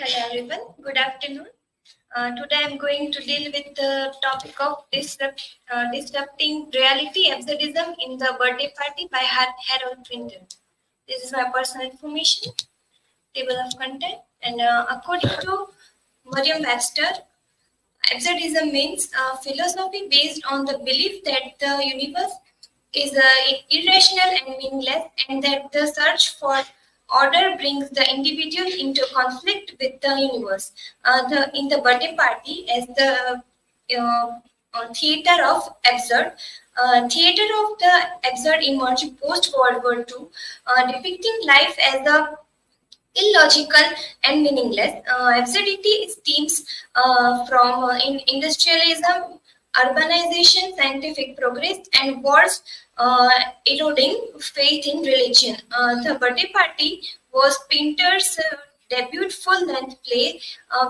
Hello everyone, good afternoon. Today I'm going to deal with the topic of disrupting reality absurdism in the birthday party by Harold Pinter. This is my personal information, table of content, and according to Merriam-Webster, absurdism means a philosophy based on the belief that the universe is irrational and meaningless, and that the search for order brings the individual into conflict with the universe. In the birthday party, as the theater of absurd. Theater of the absurd emerged post World War II, depicting life as a illogical and meaningless. Absurdity stems from industrialism, urbanization, scientific progress, and wars eroding faith in religion. The birthday party was Pinter's debut full-length play,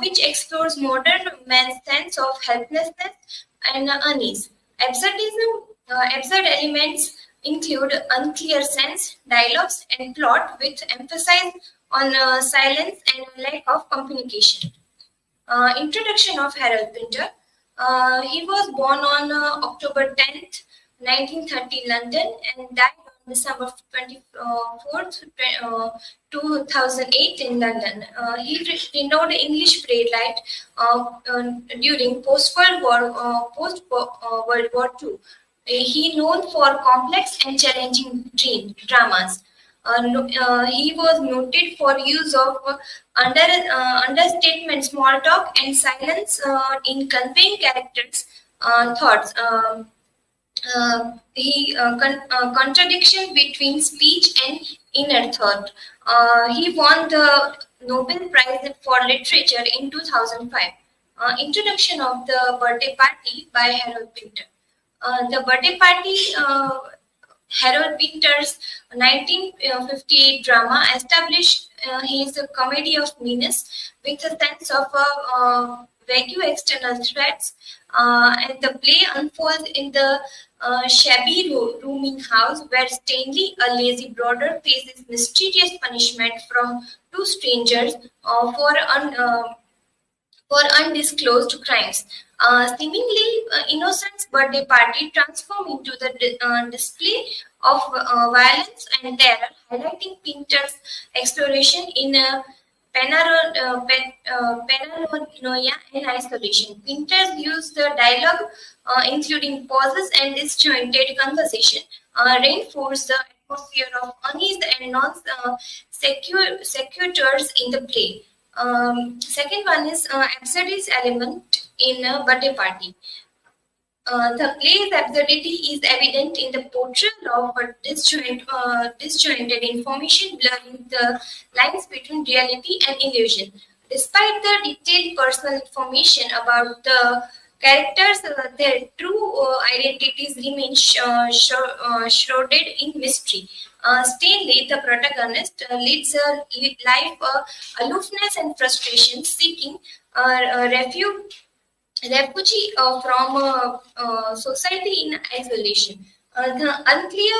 which explores modern man's sense of helplessness and unease. Absurd elements include unclear sense, dialogues, and plot, with emphasis on silence and lack of communication. Introduction of Harold Pinter. He was born on October 10th, 1930, London, and died on December 24th, 2008 in London. He renowned English playwright during post-World War II. He known for complex and challenging dramas. He was noted for use of understatement, small talk, and silence in conveying characters' thoughts. Contradiction between speech and inner thought. He won the Nobel Prize for Literature in 2005. Introduction of the birthday party by Harold Pinter. The birthday party, Harold Pinter's 1958 drama, established his comedy of meanness with a sense of vague external threats, and the play unfolds in the shabby rooming house where Stanley, a lazy brother, faces mysterious punishment from two strangers for undisclosed crimes. Seemingly innocent birthday party transformed into the display of violence and terror, highlighting Pinter's exploration in paranoia and isolation. Pinter used the dialogue, including pauses and disjointed conversation, reinforce the atmosphere of unease and non-sequiturs in the play. Second one is absurdist element in a birthday party. The play's absurdity is evident in the portrayal of a disjointed information, blurring the lines between reality and illusion. Despite the detailed personal information about the characters, their true identities remain shrouded in mystery. Stanley, the protagonist, leads a life of aloofness and frustration, seeking refugee from society in isolation. The unclear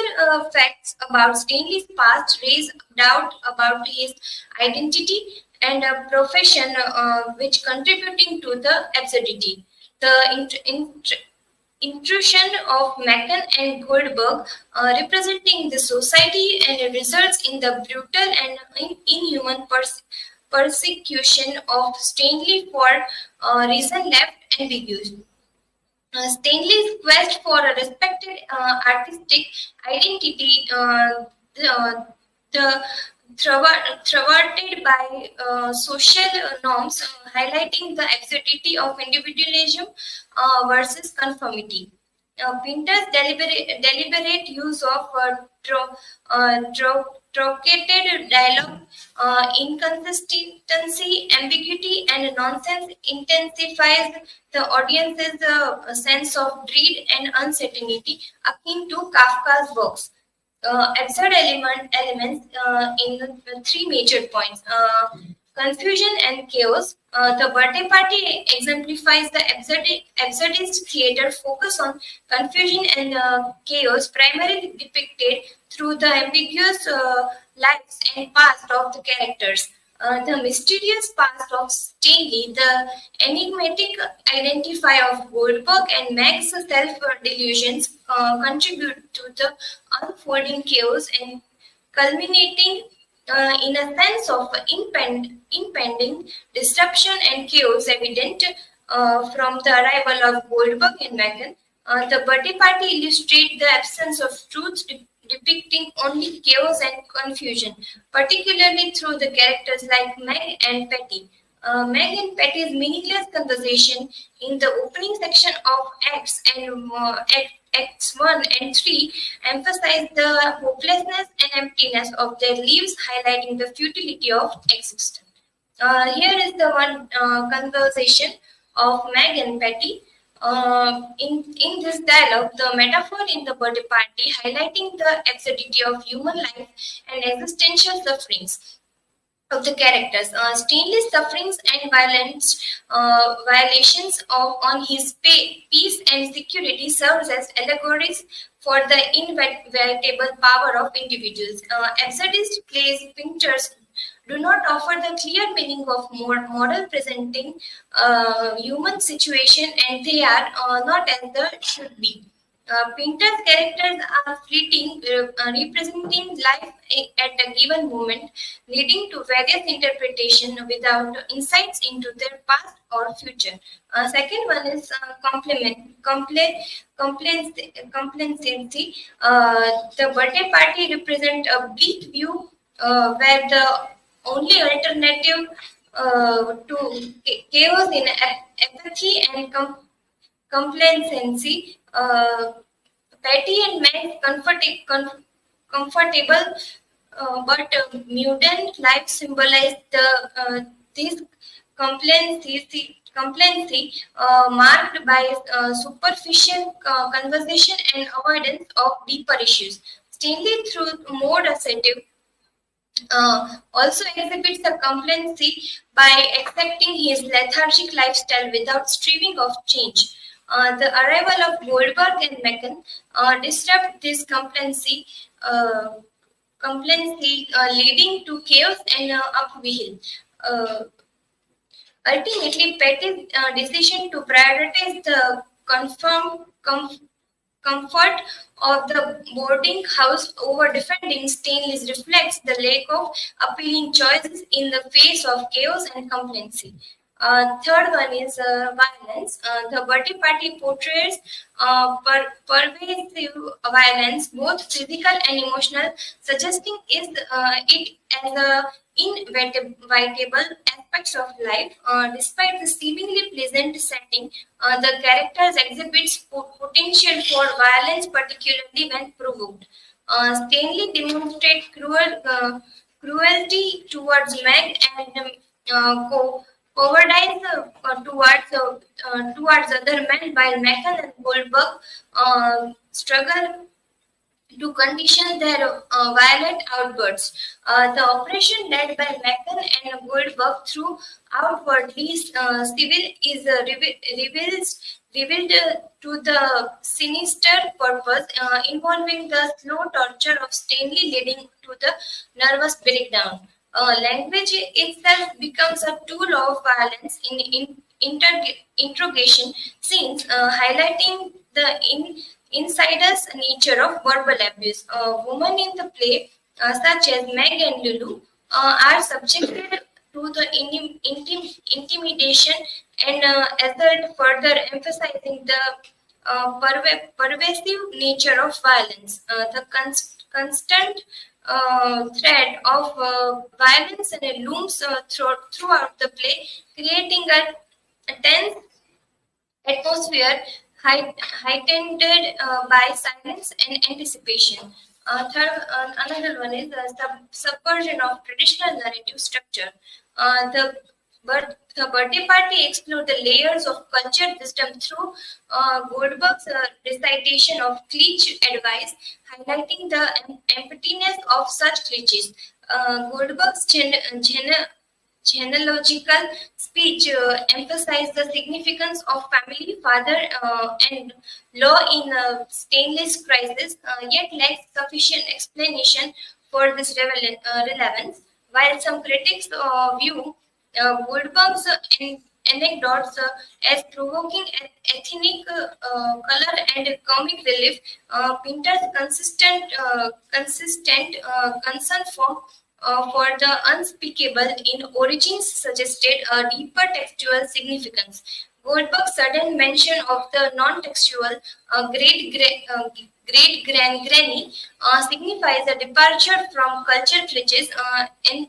facts about Stanley's past raise doubt about his identity and profession, which contributing to the absurdity. The intrusion of Macon and Goldberg, representing the society, and results in the brutal and inhuman persecution of Stanley for reason left ambiguous. Stanley's quest for a respected artistic identity, the thwarted by social norms, highlighting the absurdity of individualism versus conformity. Pinter's deliberate use of truncated dialogue, inconsistency, ambiguity, and nonsense intensifies the audience's sense of dread and uncertainty, akin to Kafka's works. Absurd elements in three major points. Confusion and chaos. The birthday party exemplifies the absurdist theater focus on confusion and chaos, primarily depicted through the ambiguous lives and past of the characters. The mysterious past of Stanley, the enigmatic identifier of Goldberg, and Meg's self-delusions contribute to the unfolding chaos and culminating in a sense of impending disruption and chaos evident from the arrival of Goldberg and Meghan. The birthday party illustrates the absence of truth, depicting only chaos and confusion, particularly through the characters like Meg and Patty. Meg and Patty's meaningless conversation in the opening section of Acts 1 and 3 emphasize the hopelessness and emptiness of their lives, highlighting the futility of existence. Here is the one conversation of Meg and Patty. In this dialogue, the metaphor in the birthday party highlighting the absurdity of human life and existential sufferings of the characters. Stanley's sufferings and violations on his peace and security serves as allegories for the inevitable power of individuals. Absurdist plays Pinter's do not offer the clear meaning of moral presenting human situation, and they are not as they should be. Pinter's characters are fleeting, representing life at a given moment, leading to various interpretations without insights into their past or future. Second one is complacency. The birthday party represents a bleak view where the only alternative to chaos in apathy and complacency. Patty and Meg comfortable but mundane life symbolize this complacency marked by superficial conversation and avoidance of deeper issues. Stanley, through more assertive, also exhibits a complacency by accepting his lethargic lifestyle without striving of change. The arrival of Goldberg and Meghan disrupt this complacency, leading to chaos and upheaval. Ultimately, Petty's decision to prioritize the comfort of the boarding house over defending Stanley's reflects the lack of appealing choices in the face of chaos and complacency. Third one is violence. The birthday party portrays pervasive violence, both physical and emotional, suggesting it as a inevitable aspects of life. Despite the seemingly pleasant setting, the characters exhibits potential for violence, particularly when provoked. Stanley demonstrates cruelty towards Meg and cowardice towards other men, while Meghan and Goldberg struggle to condition their violent outbursts. The operation led by Meghan and Goldberg through outwardly civil is revealed to the sinister purpose involving the slow torture of Stanley, leading to the nervous breakdown. Language itself becomes a tool of violence in interrogation scenes, highlighting the insidious nature of verbal abuse. Women in the play, such as Meg and Lulu, are subjected to the intimidation and assault, further emphasizing the pervasive nature of violence. The constant thread of violence and looms throughout the play, creating a tense atmosphere heightened by silence and anticipation. Another one is the subversion of traditional narrative structure. The birthday party explored the layers of cultural wisdom through Goldberg's recitation of cliché advice, highlighting the emptiness of such cliches. Goldberg's genealogical speech emphasized the significance of family, father, and law in Stanley's crisis, yet lacks sufficient explanation for this relevance. While some critics view Goldberg's anecdotes as provoking ethnic color and comic relief, Pinter's consistent concern for the unspeakable in Origins suggested a deeper textual significance. Goldberg's sudden mention of the non-textual great-granny signifies a departure from culture cliches and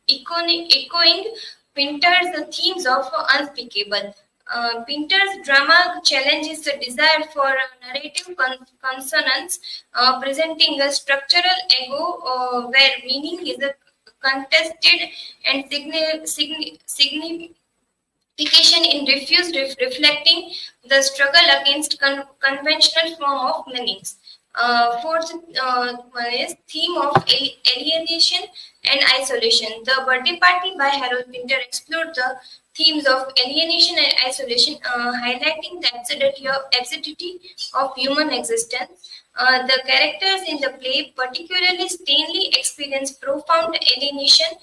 echoing Pinter's themes of unspeakable. Pinter's drama challenges the desire for narrative consonance, presenting a structural ego where meaning is contested and signification in refused, reflecting the struggle against conventional form of meanings. Fourth one is theme of alienation and isolation. The Birthday Party by Harold Pinter explored the themes of alienation and isolation, highlighting the absurdity of human existence. The characters in the play, particularly Stanley, experience profound alienation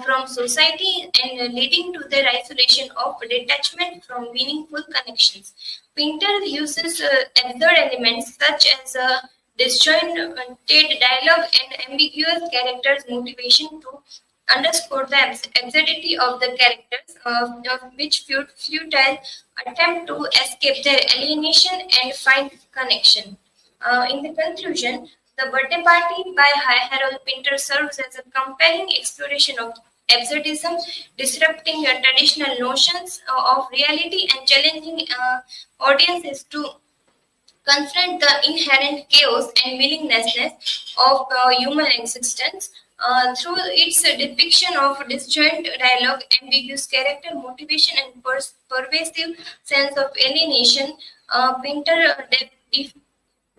from society and leading to their isolation of detachment from meaningful connections. Pinter uses absurd elements such as disjointed dialogue and ambiguous characters' motivation to underscore the absurdity of the characters, of which futile attempt to escape their alienation and find connection. In the conclusion, the Birthday Party by Harold Pinter serves as a compelling exploration of absurdism, disrupting traditional notions of reality and challenging audiences to confront the inherent chaos and meaninglessness of human existence. Through its depiction of disjoint dialogue, ambiguous character motivation, and pervasive sense of alienation, Pinter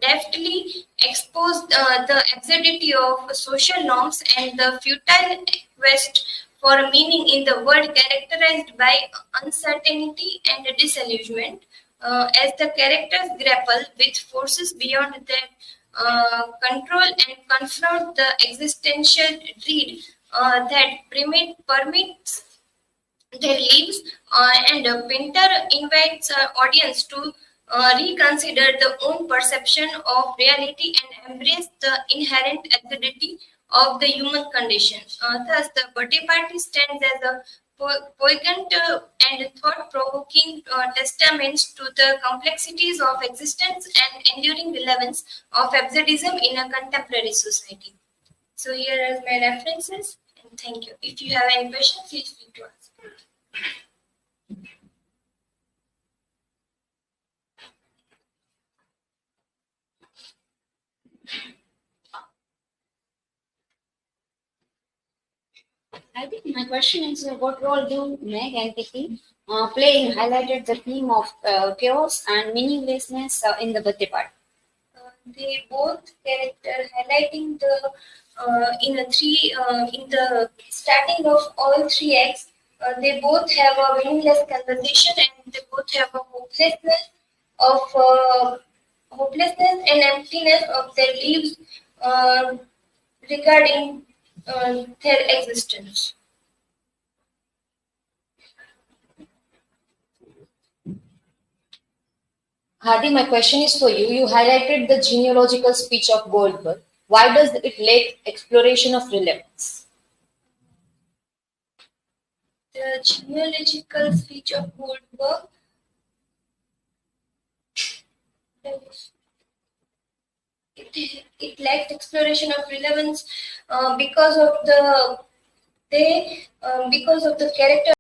deftly exposed the absurdity of social norms and the futile quest for meaning in the world characterized by uncertainty and disillusionment. As the characters grapple with forces beyond their control and confront the existential dread that permits their lives, and Pinter invites audience to reconsider their own perception of reality and embrace the inherent absurdity of the human condition. Thus, the birthday party stands as a poignant and thought-provoking testaments to the complexities of existence and enduring relevance of absurdism in a contemporary society. So here are my references, and thank you. If you have any questions, please feel to ask. I think my question is what role do Meg and Kitty play in highlighted the theme of chaos and meaninglessness in the birthday party? They both character highlighting the in the starting of all three acts. They both have a meaningless conversation and they both have a of hopelessness and emptiness of their lives uh, regarding their existence. Hadi, my question is for you. You highlighted the genealogical speech of Goldberg. Why does it lack exploration of relevance? The genealogical speech of Goldberg it lacked exploration of relevance because of the character